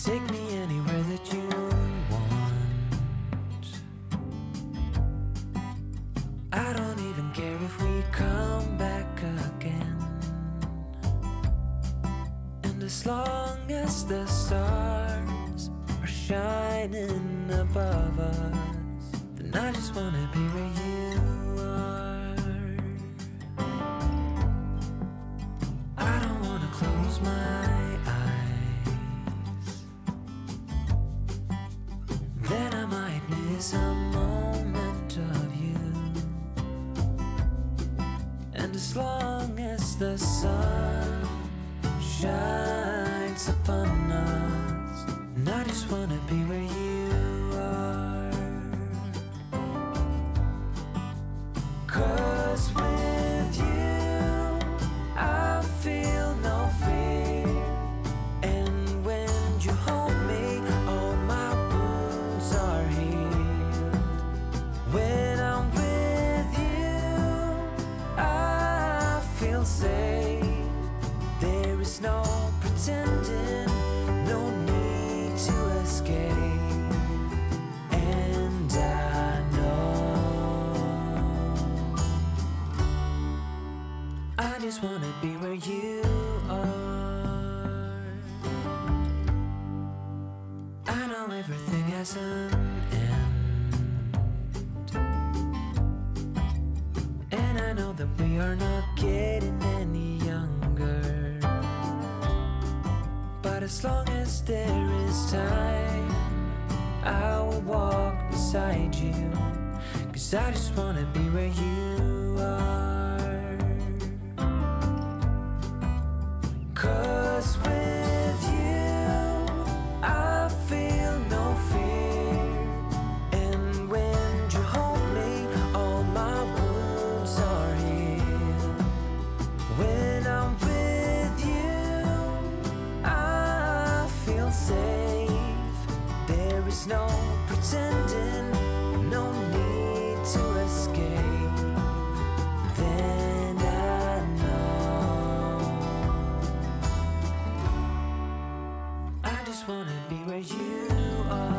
Take me anywhere that you want. I don't even care if we come back again. And as long as the stars are shining above us, then I just wanna be where you are. I don't wanna close my eyes, then I might miss a moment of you. And as long as the sun shines upon us, and I just wanna be where you are. 'Cause with you I feel no fear, and when you hold me all my wounds are healed. When I'm with you I feel safe. There is no pretending, no need to escape. And I know I just wanna be where you are. I know everything has an end, and I know that we are not getting any younger. But as long as there is time, I will walk beside you. 'Cause I just wanna be where you are. 'Cause with you I feel no fear, and when you hold me all my wounds are healed. When I'm with you I feel safe. There is no pretending, no need to escape. Then I know I just wanna be where you are.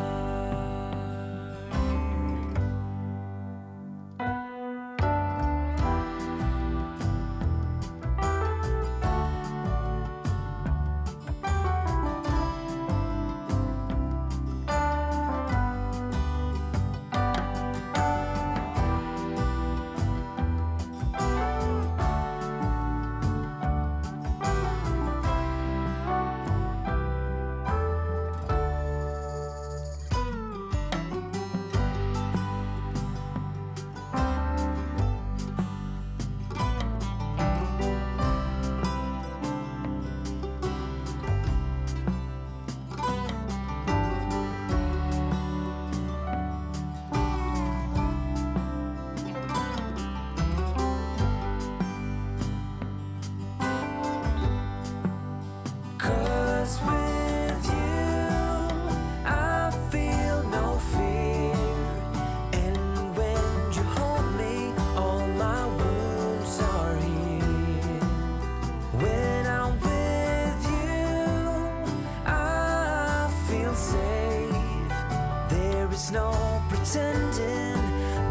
No pretending,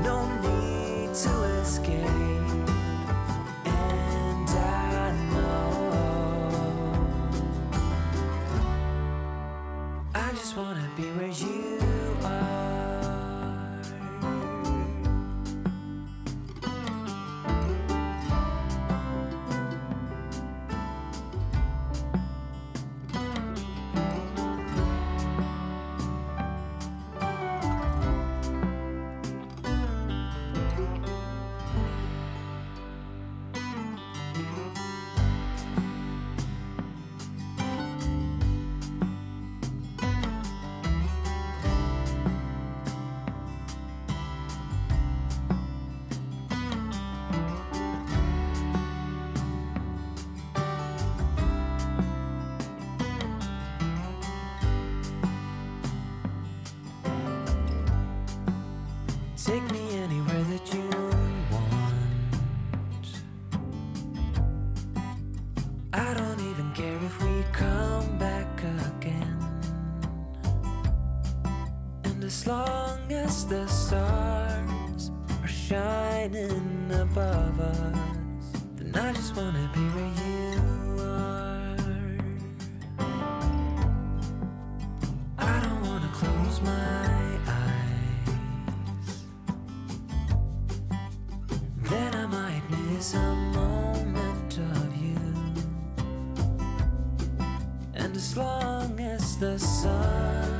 no need to escape. And I know I just wanna be where you are. Take me anywhere that you want. I don't even care if we come back again. stars are shining above us, then I just wanna be where you are. I don't wanna close my eyes, then I might miss a moment of you. And as long as the sun